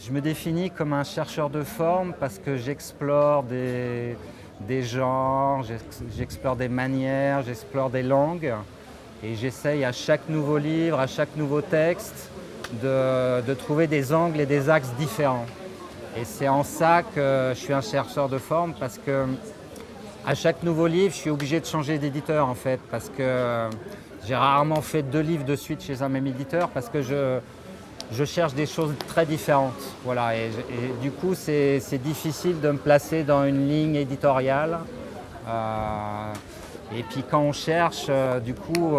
Je me définis comme un chercheur de forme parce que j'explore des genres, j'explore des manières, j'explore des langues et j'essaye à chaque nouveau livre, à chaque nouveau texte de trouver des angles et des axes différents. Et c'est en ça que je suis un chercheur de forme parce que à chaque nouveau livre, je suis obligé de changer d'éditeur en fait parce que j'ai rarement fait 2 livres de suite chez un même éditeur parce que je cherche des choses très différentes. Voilà, et du coup, c'est difficile de me placer dans une ligne éditoriale. Et puis quand on cherche, du coup,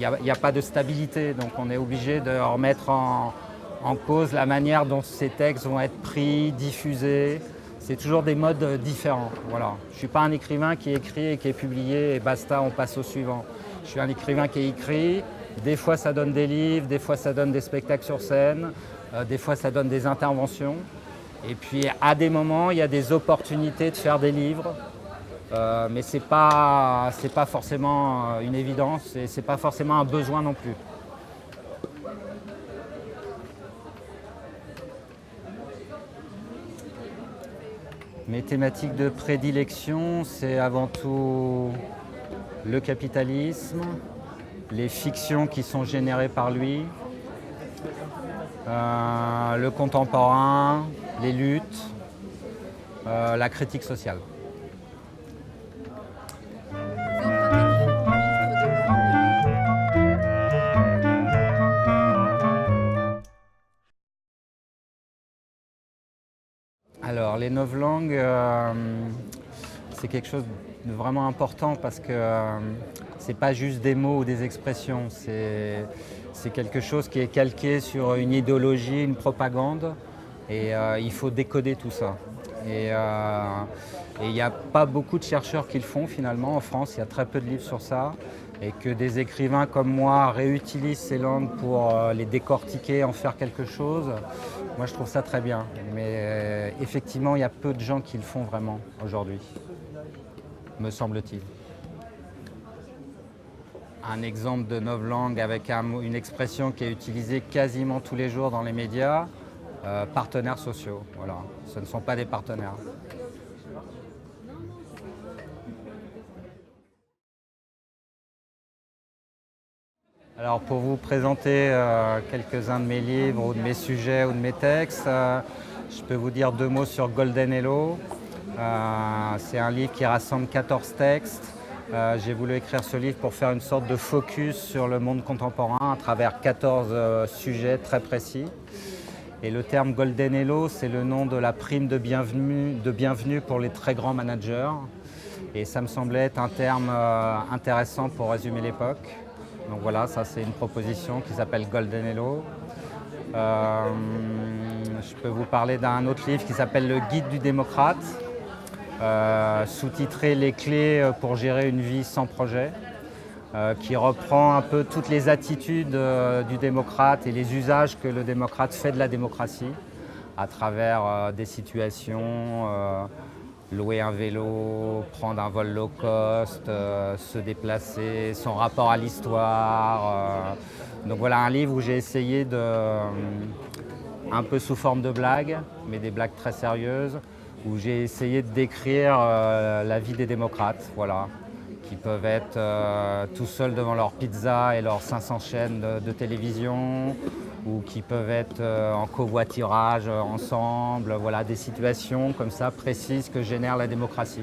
il n'y a pas de stabilité. Donc on est obligé de remettre en cause la manière dont ces textes vont être pris, diffusés. C'est toujours des modes différents. Voilà. Je ne suis pas un écrivain qui écrit et qui est publié et basta, on passe au suivant. Je suis un écrivain qui écrit. Des fois, ça donne des livres, des fois, ça donne des spectacles sur scène, des fois, ça donne des interventions. Et puis, à des moments, il y a des opportunités de faire des livres, mais ce n'est pas forcément une évidence et ce n'est pas forcément un besoin non plus. Mes thématiques de prédilection, c'est avant tout le capitalisme, les fictions qui sont générées par lui, le contemporain, les luttes, la critique sociale. Alors les novlangues, c'est quelque chose de vraiment important parce que c'est pas juste des mots ou des expressions, c'est quelque chose qui est calqué sur une idéologie, une propagande et il faut décoder tout ça. Et il n'y a pas beaucoup de chercheurs qui le font finalement en France, il y a très peu de livres sur ça et que des écrivains comme moi réutilisent ces langues pour les décortiquer, en faire quelque chose. Moi, je trouve ça très bien. Mais effectivement, il y a peu de gens qui le font vraiment aujourd'hui, me semble-t-il. Un exemple de novlangue avec une expression qui est utilisée quasiment tous les jours dans les médias, partenaires sociaux. Voilà, ce ne sont pas des partenaires. Alors pour vous présenter quelques-uns de mes livres ou de mes sujets ou de mes textes, je peux vous dire 2 mots sur Golden Hello. C'est un livre qui rassemble 14 textes. J'ai voulu écrire ce livre pour faire une sorte de focus sur le monde contemporain à travers 14 sujets très précis. Et le terme Golden Hello, c'est le nom de la prime de bienvenue pour les très grands managers. Et ça me semblait être un terme intéressant pour résumer l'époque. Donc voilà, ça c'est une proposition qui s'appelle Golden Hello. Je peux vous parler d'un autre livre qui s'appelle Le Guide du démocrate, sous-titré Les clés pour gérer une vie sans projet, qui reprend un peu toutes les attitudes du démocrate et les usages que le démocrate fait de la démocratie à travers des situations, louer un vélo, prendre un vol low cost, se déplacer, son rapport à l'histoire. Donc voilà un livre où j'ai essayé un peu sous forme de blagues, mais des blagues très sérieuses, où j'ai essayé de décrire la vie des démocrates, voilà, qui peuvent être tout seuls devant leur pizza et leurs 500 chaînes de télévision, ou qui peuvent être en covoiturage ensemble, voilà, des situations comme ça précises que génère la démocratie.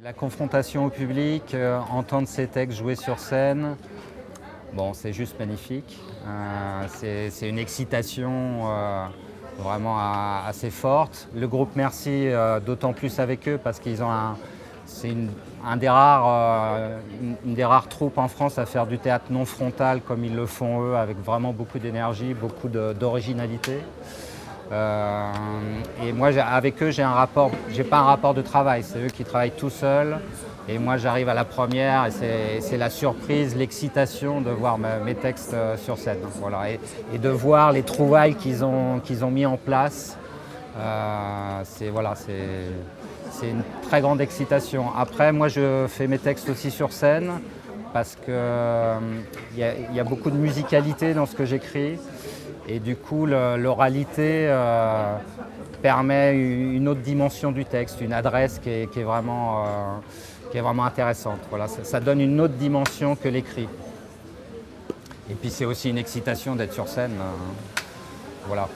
La confrontation au public, entendre ces textes jouer sur scène, bon, c'est juste magnifique. C'est une excitation vraiment assez forte. Le groupe Merci, d'autant plus avec eux parce qu'ils ont c'est une des rares troupes en France à faire du théâtre non frontal comme ils le font eux, avec vraiment beaucoup d'énergie, beaucoup d'originalité. Et moi, avec eux, j'ai pas un rapport de travail. C'est eux qui travaillent tout seuls. Et moi, j'arrive à la première et c'est la surprise, l'excitation de voir mes textes sur scène. Voilà. Et de voir les trouvailles qu'ils ont mis en place. C'est une très grande excitation. Après, moi, je fais mes textes aussi sur scène parce qu'il y a beaucoup de musicalité dans ce que j'écris. Et du coup, l'oralité permet une autre dimension du texte, une adresse qui est vraiment intéressante. Voilà, ça donne une autre dimension que l'écrit. Et puis c'est aussi une excitation d'être sur scène. Voilà.